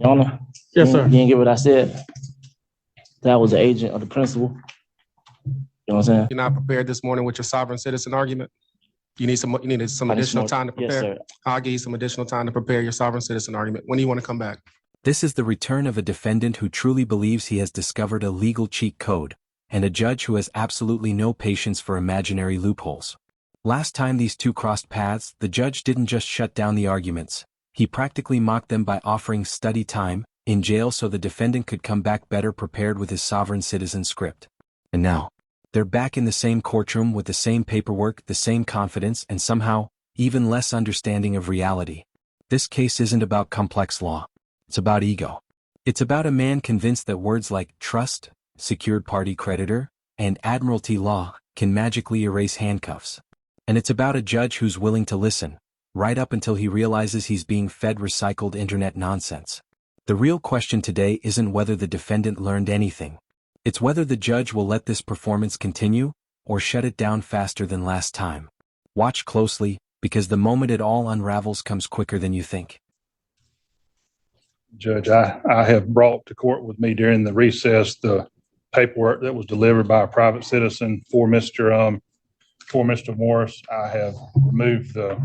Your Honor, Yes, sir. you didn't get what I said. That was the agent of the principal. You know what I'm saying? You're not prepared this morning with your sovereign citizen argument? You needed some additional time to prepare? Yes, sir. I'll give you some additional time to prepare your sovereign citizen argument. When do you want to come back? This is the return of a defendant who truly believes he has discovered a legal cheat code, and a judge who has absolutely no patience for imaginary loopholes. Last time these two crossed paths, the judge didn't just shut down the arguments. He practically mocked them by offering study time in jail so the defendant could come back better prepared with his sovereign citizen script. And now, they're back in the same courtroom with the same paperwork, the same confidence, and somehow, even less understanding of reality. This case isn't about complex law. It's about ego. It's about a man convinced that words like trust, secured party creditor, and admiralty law can magically erase handcuffs. And it's about a judge who's willing to listen, right up until he realizes he's being fed recycled internet nonsense. The real question today isn't whether the defendant learned anything. It's whether the judge will let this performance continue, or shut it down faster than last time. Watch closely, because the moment it all unravels comes quicker than you think. Judge, I have brought to court with me during the recess the paperwork that was delivered by a private citizen for Mr. Morris. I have removed the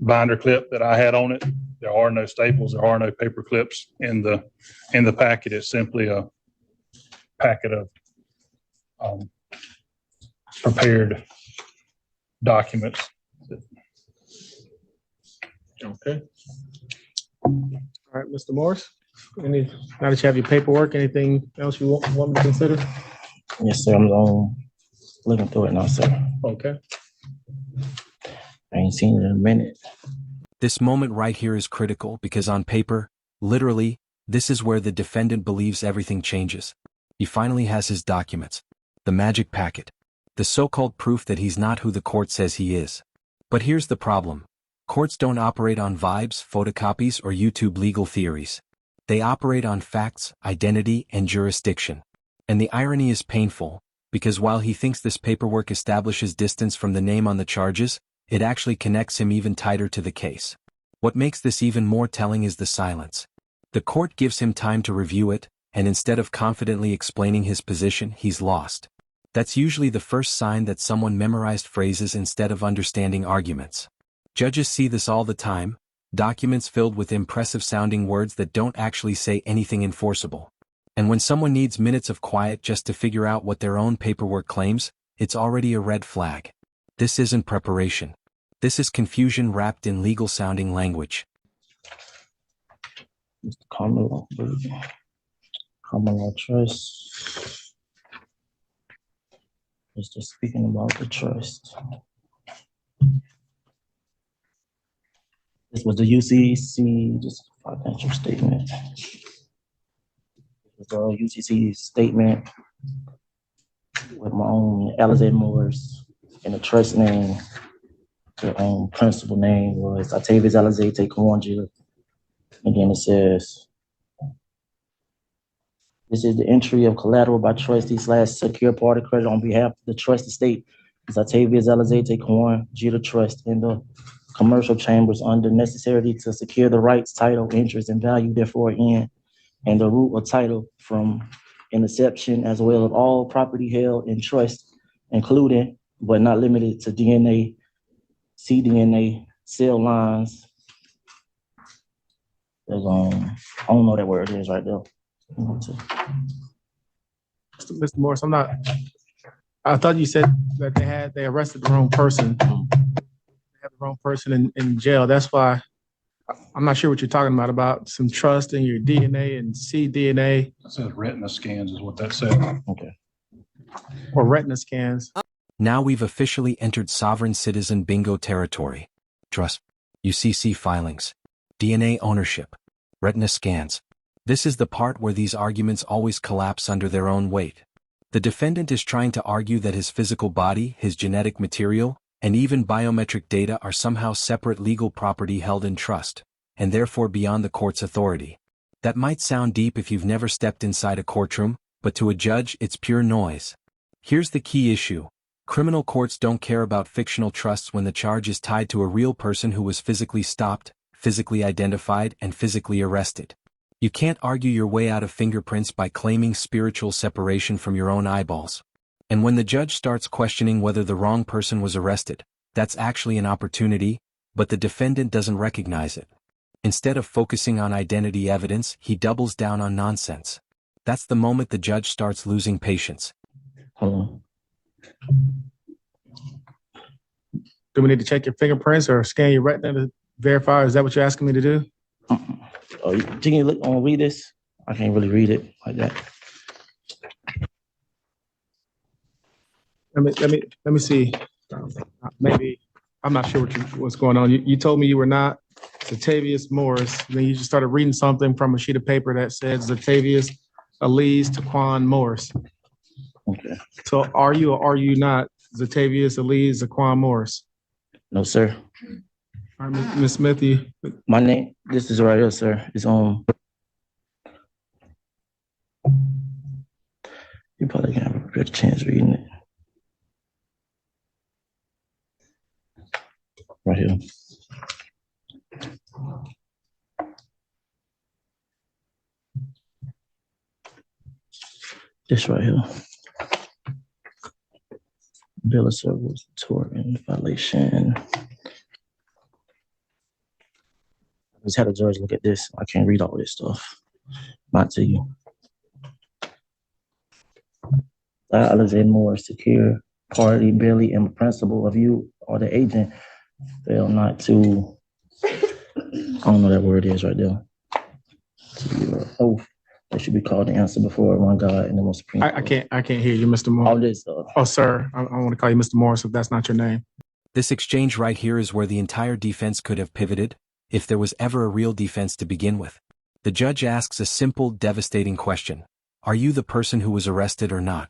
binder clip that I had on it. There are no staples. There are no paper clips in the packet. It's simply a packet of prepared documents. Okay. All right, Mr. Morris, now that you have your paperwork, anything else you want to consider? Yes, sir. I'm looking through it now, sir. Okay. I ain't seen it in a minute. This moment right here is critical because on paper, literally, this is where the defendant believes everything changes. He finally has his documents, the magic packet, the so-called proof that he's not who the court says he is. But here's the problem. Courts don't operate on vibes, photocopies, or YouTube legal theories. They operate on facts, identity, and jurisdiction. And the irony is painful, because while he thinks this paperwork establishes distance from the name on the charges, it actually connects him even tighter to the case. What makes this even more telling is the silence. The court gives him time to review it, and instead of confidently explaining his position, he's lost. That's usually the first sign that someone memorized phrases instead of understanding arguments. Judges see this all the time, documents filled with impressive-sounding words that don't actually say anything enforceable. And when someone needs minutes of quiet just to figure out what their own paperwork claims, it's already a red flag. This isn't preparation. This is confusion wrapped in legal-sounding language. Mr. Common law trust. It's just speaking about the trust. This was the UCC, just financial statement. This was a UCC statement with my own Alizé Morris and the trust name. The principal name was Octavius Alizé Taekwondo. And then it says, this is the entry of collateral by trustee / secure party creditor on behalf of the trust estate. It's Octavius Alizé Taekwondo, Jeter Trust in the commercial chambers under necessity to secure the rights, title, interest, and value therefore in, and the root or title from an inception, as well as all property held in trust, including but not limited to DNA, cDNA, cell lines. There's I don't know that word is right there. Mr. Morris, I thought you said that they arrested the wrong person. They have the wrong person in jail. That's why I'm not sure what you're talking about some trust in your DNA and cDNA. It says retina scans is what that said. Okay. Or retina scans. Now we've officially entered sovereign citizen bingo territory. Trust, UCC filings, DNA ownership, retina scans. This is the part where these arguments always collapse under their own weight. The defendant is trying to argue that his physical body, his genetic material, and even biometric data are somehow separate legal property held in trust, and therefore beyond the court's authority. That might sound deep if you've never stepped inside a courtroom, but to a judge, it's pure noise. Here's the key issue. Criminal courts don't care about fictional trusts when the charge is tied to a real person who was physically stopped, physically identified, and physically arrested. You can't argue your way out of fingerprints by claiming spiritual separation from your own eyeballs. And when the judge starts questioning whether the wrong person was arrested, that's actually an opportunity, but the defendant doesn't recognize it. Instead of focusing on identity evidence, he doubles down on nonsense. That's the moment the judge starts losing patience. Hold on. Do we need to check your fingerprints or scan your retina to verify? Is that what you're asking me to do? Oh, can you look on read this? I can't really read it like that. Let me see. Maybe I'm not sure what's going on. You told me you were not Zatavius Morris. Then you just started reading something from a sheet of paper that said Zatavius Elise Taquan Morris. Okay. So are you or are you not Zatavius Elise Taquan Morris? No, sir. All right, Ms. Smith, My name, this is right here, sir. It's on. You probably can have a good chance reading it. Right here. This right here. Bill of service, tort and violation. I just had a judge look at this. I can't read all this stuff. Not to you. Alexander Moore, secure party, Billy, and principal of you or the agent fail not to, I don't know that word is right there. To your oath, that should be called to answer before one God and the most supreme. I can't hear you, Mr. Moore. All this Oh, sir, I want to call you Mr. Morris if that's not your name. This exchange right here is where the entire defense could have pivoted, if there was ever a real defense to begin with. The judge asks a simple, devastating question. Are you the person who was arrested or not?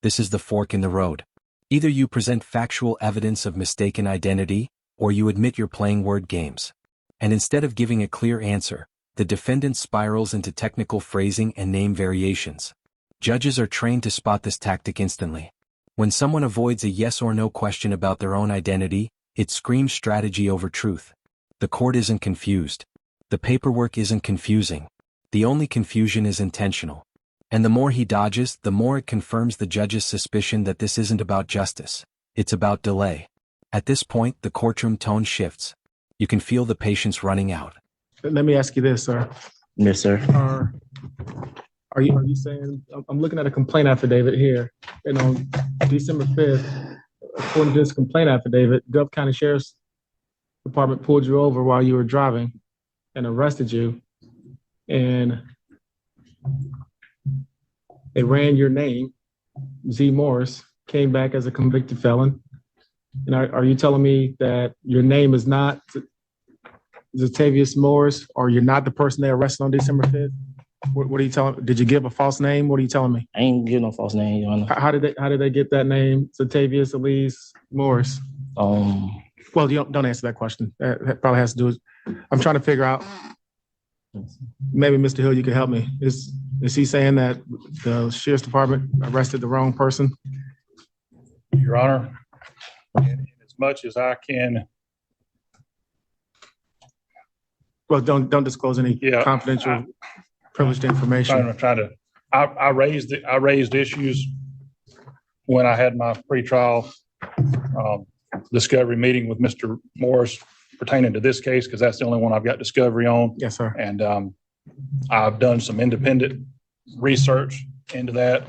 This is the fork in the road. Either you present factual evidence of mistaken identity, or you admit you're playing word games. And instead of giving a clear answer, the defendant spirals into technical phrasing and name variations. Judges are trained to spot this tactic instantly. When someone avoids a yes or no question about their own identity, it screams strategy over truth. The court isn't confused. The paperwork isn't confusing. The only confusion is intentional. And the more he dodges, the more it confirms the judge's suspicion that this isn't about justice. It's about delay. At this point, the courtroom tone shifts. You can feel the patience running out. Let me ask you this, sir. Yes, sir. Are you saying, I'm looking at a complaint affidavit here, and on December 5th, according to this complaint affidavit, Gulf County Sheriff's Department pulled you over while you were driving and arrested you, and they ran your name, Z. Morris, came back as a convicted felon. And are you telling me that your name is not Zatavius Morris, or you're not the person they arrested on December 5th? What are you telling? Did you give a false name? What are you telling me? I ain't give no false name, Your Honor. How did they get that name, Zatavius Elise Morris? Well, you don't answer that question. That probably has to do with. I'm trying to figure out. Maybe Mr. Hill, you can help me. Is he saying that the Sheriff's Department arrested the wrong person? Your Honor, in as much as I can. Well, don't disclose any confidential, privileged information. I raised issues when I had my pretrial discovery meeting with Mr. Morris pertaining to this case, because that's the only one I've got discovery on. Yes, sir. And I've done some independent research into that.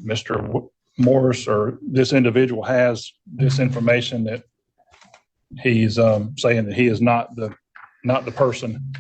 Mr. Morris, or this individual, has this information that he's saying that he is not the person.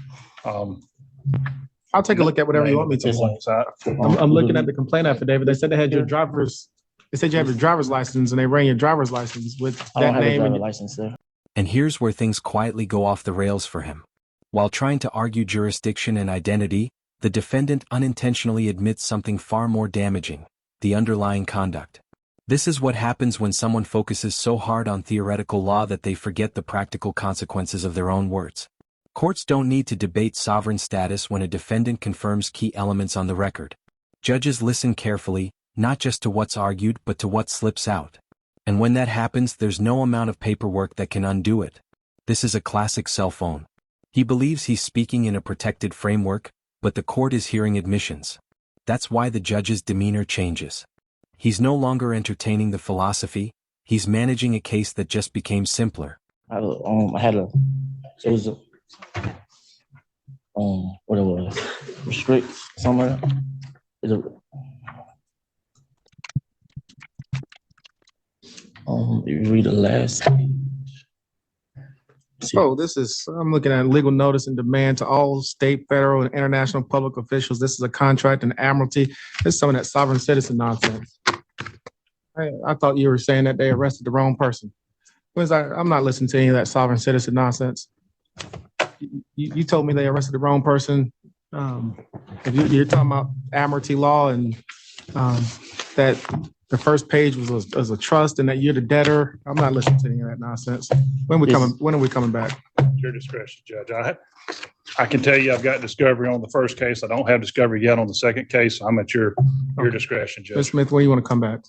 I'll take a look at whatever you want me to. I'm looking at the complaint affidavit. They said they had your driver's. They said you have your driver's license, and they ran your driver's license with that name. And license, sir. And here's where things quietly go off the rails for him. While trying to argue jurisdiction and identity, the defendant unintentionally admits something far more damaging: the underlying conduct. This is what happens when someone focuses so hard on theoretical law that they forget the practical consequences of their own words. Courts don't need to debate sovereign status when a defendant confirms key elements on the record. Judges listen carefully, not just to what's argued but to what slips out. And when that happens, there's no amount of paperwork that can undo it. This is a classic cell phone. He believes he's speaking in a protected framework, but the court is hearing admissions. That's why the judge's demeanor changes. He's no longer entertaining the philosophy, he's managing a case that just became simpler. It was what it was, restrict somewhere. You read the last page. Oh, I'm looking at legal notice and demand to all state, federal, and international public officials. This is a contract and admiralty. This is some of that sovereign citizen nonsense. I thought you were saying that they arrested the wrong person. I'm not listening to any of that sovereign citizen nonsense. You told me they arrested the wrong person. If you're talking about admiralty law and that the first page was a trust and that you're the debtor, I'm not listening to any of that nonsense. When are we coming back? Your discretion, Judge. I can tell you I've got discovery on the first case. I don't have discovery yet on the second case. I'm at your discretion, Judge. Ms. Smith, when do you want to come back?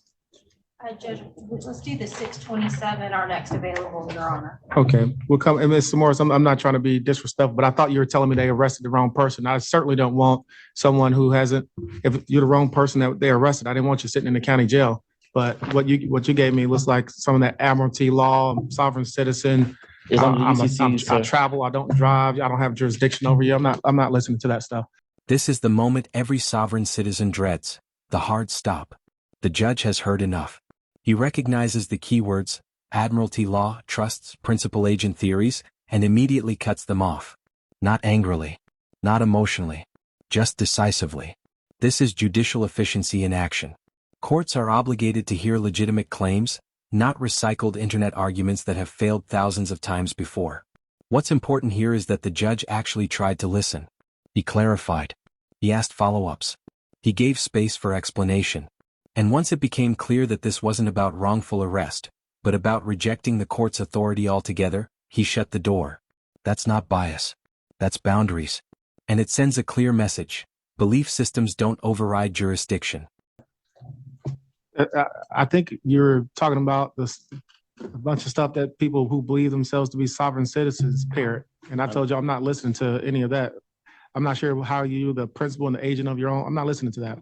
Judge, let's do the 6/27, our next available, Your Honor. Okay, we'll come. And Ms. Morris, I'm not trying to be disrespectful, but I thought you were telling me they arrested the wrong person. I certainly don't want someone who hasn't. If you're the wrong person that they arrested, I didn't want you sitting in the county jail. But what you gave me looks like some of that admiralty law, sovereign citizen. I travel. I don't drive. I don't have jurisdiction over you. I'm not listening to that stuff. This is the moment every sovereign citizen dreads, the hard stop. The judge has heard enough. He recognizes the keywords, admiralty law, trusts, principal agent theories, and immediately cuts them off. Not angrily, not emotionally, just decisively. This is judicial efficiency in action. Courts are obligated to hear legitimate claims, not recycled internet arguments that have failed thousands of times before. What's important here is that the judge actually tried to listen. He clarified. He asked follow-ups. He gave space for explanation. And once it became clear that this wasn't about wrongful arrest, but about rejecting the court's authority altogether, he shut the door. That's not bias. That's boundaries. And it sends a clear message. Belief systems don't override jurisdiction. I think you're talking about a bunch of stuff that people who believe themselves to be sovereign citizens parrot. And I told you I'm not listening to any of that. I'm not sure how you, the principal and the agent of your own, I'm not listening to that.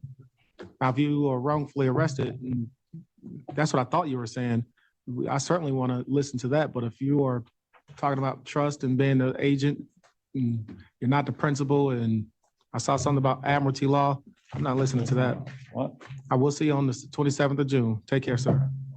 Now, if you are wrongfully arrested, that's what I thought you were saying. I certainly want to listen to that. But if you are talking about trust and being the agent, and you're not the principal, and I saw something about admiralty law, I'm not listening to that. What? I will see you on the 27th of June. Take care, sir.